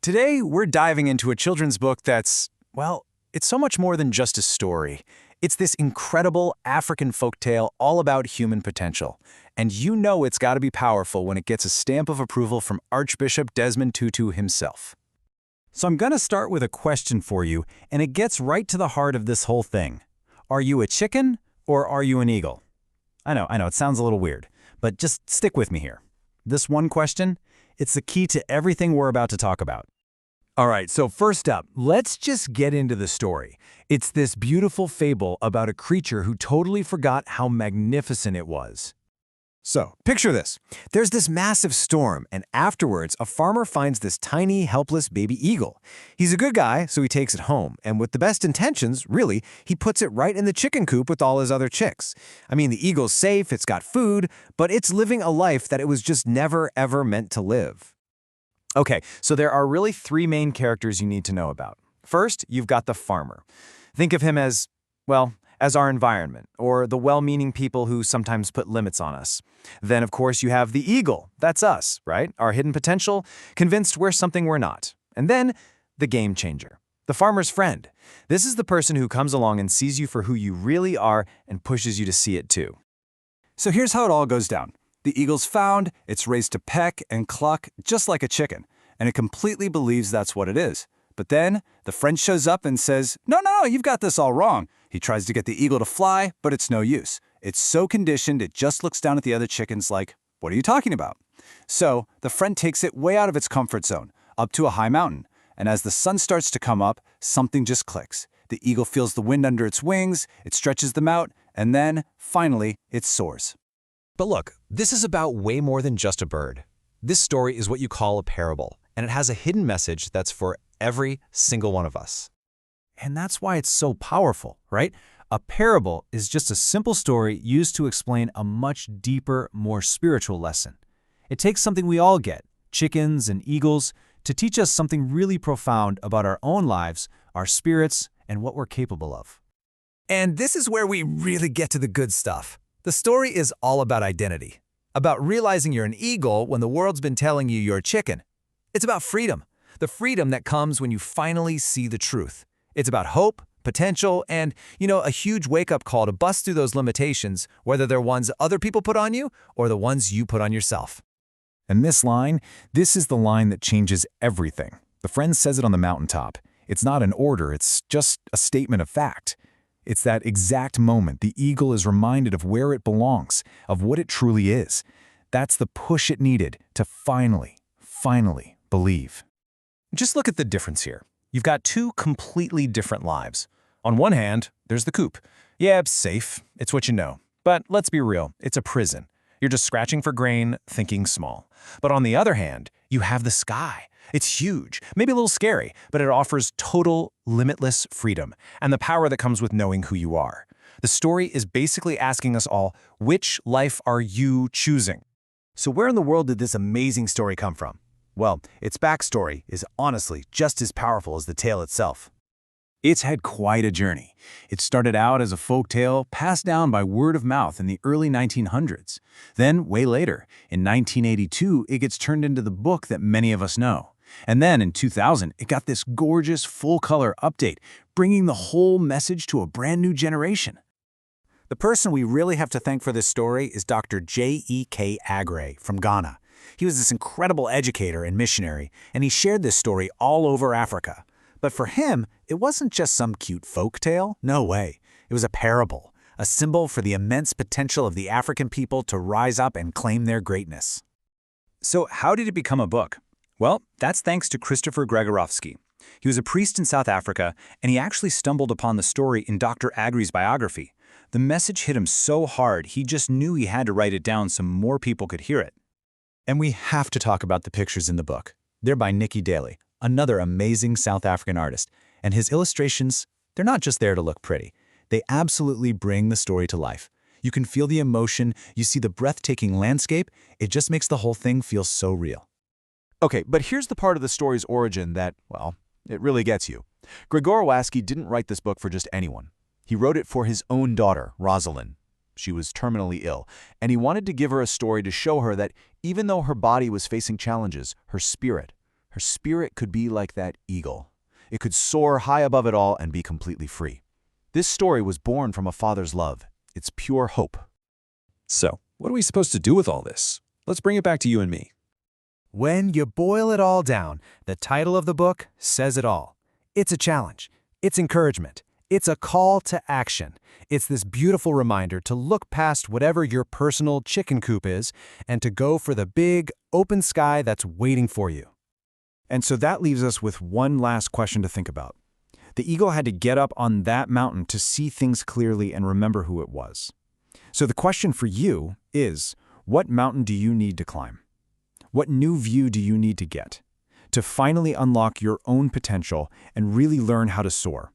Today, we're diving into a children's book that's, well, it's so much more than just a story. It's this incredible African folktale all about human potential. And you know it's got to be powerful when it gets a stamp of approval from Archbishop Desmond Tutu himself. So I'm going to start with a question for you, and it gets right to the heart of this whole thing. Are you a chicken or are you an eagle? I know, it sounds a little weird, but just stick with me here. This one question, it's the key to everything we're about to talk about. All right, so first up, let's just get into the story. It's this beautiful fable about a creature who totally forgot how magnificent it was. So, picture this. There's this massive storm, and afterwards, a farmer finds this tiny, helpless baby eagle. He's a good guy, so he takes it home, and with the best intentions, really, he puts it right in the chicken coop with all his other chicks. I mean, the eagle's safe, it's got food, but it's living a life that it was just never, ever meant to live. Okay, so there are really three main characters you need to know about. First, you've got the farmer. Think of him as, well, as our environment, or the well-meaning people who sometimes put limits on us. Then, of course, you have the eagle. That's us, right? Our hidden potential, convinced we're something we're not. And then, the game changer, the farmer's friend. This is the person who comes along and sees you for who you really are and pushes you to see it too. So here's how it all goes down. The eagle's found, it's raised to peck and cluck just like a chicken, and it completely believes that's what it is. But then, the friend shows up and says, no, you've got this all wrong. He tries to get the eagle to fly, but it's no use. It's so conditioned, it just looks down at the other chickens like, what are you talking about? So, the friend takes it way out of its comfort zone, up to a high mountain. And as the sun starts to come up, something just clicks. The eagle feels the wind under its wings, it stretches them out, and then, finally, it soars. But look, this is about way more than just a bird. This story is what you call a parable, and it has a hidden message that's for every single one of us. And that's why it's so powerful, right? A parable is just a simple story used to explain a much deeper, more spiritual lesson. It takes something we all get, chickens and eagles, to teach us something really profound about our own lives, our spirits, and what we're capable of. And this is where we really get to the good stuff. The story is all about identity, about realizing you're an eagle when the world's been telling you you're a chicken. It's about freedom, the freedom that comes when you finally see the truth. It's about hope, potential, and, a huge wake-up call to bust through those limitations, whether they're ones other people put on you or the ones you put on yourself. And this is the line that changes everything. The friend says it on the mountaintop. It's not an order, it's just a statement of fact. It's that exact moment the eagle is reminded of where it belongs, of what it truly is. That's the push it needed to finally believe. Just look at the difference here. You've got two completely different lives. On one hand, there's the coop. Yeah, it's safe. It's what you know. But let's be real, it's a prison. You're just scratching for grain, thinking small. But on the other hand, you have the sky. It's huge, maybe a little scary, but it offers total, limitless freedom and the power that comes with knowing who you are. The story is basically asking us all, which life are you choosing? So where in the world did this amazing story come from? Well, its backstory is honestly just as powerful as the tale itself. It's had quite a journey. It started out as a folk tale passed down by word of mouth in the early 1900s. Then, way later, in 1982, it gets turned into the book that many of us know. And then, in 2000, it got this gorgeous full-color update, bringing the whole message to a brand new generation. The person we really have to thank for this story is Dr. J.E.K. Agre from Ghana. He was this incredible educator and missionary, and he shared this story all over Africa. But for him, it wasn't just some cute folk tale. No way. It was a parable, a symbol for the immense potential of the African people to rise up and claim their greatness. So how did it become a book? Well, that's thanks to Christopher Gregorowski. He was a priest in South Africa, and he actually stumbled upon the story in Dr. Agre's biography. The message hit him so hard, he just knew he had to write it down so more people could hear it. And we have to talk about the pictures in the book. They're by Nicky Daly, another amazing South African artist. And his illustrations, they're not just there to look pretty. They absolutely bring the story to life. You can feel the emotion, you see the breathtaking landscape. It just makes the whole thing feel so real. Okay, but here's the part of the story's origin that, well, it really gets you. Gregorowski didn't write this book for just anyone. He wrote it for his own daughter, Rosalind. She was terminally ill, and he wanted to give her a story to show her that even though her body was facing challenges, her spirit, Her spirit could be like that eagle. It could soar high above it all and be completely free. This story was born from a father's love. It's pure hope. So, what are we supposed to do with all this? Let's bring it back to you and me. When you boil it all down, the title of the book says it all. It's a challenge. It's encouragement. It's a call to action. It's this beautiful reminder to look past whatever your personal chicken coop is and to go for the big, open sky that's waiting for you. And so that leaves us with one last question to think about. The eagle had to get up on that mountain to see things clearly and remember who it was. So the question for you is, what mountain do you need to climb? What new view do you need to get to finally unlock your own potential and really learn how to soar?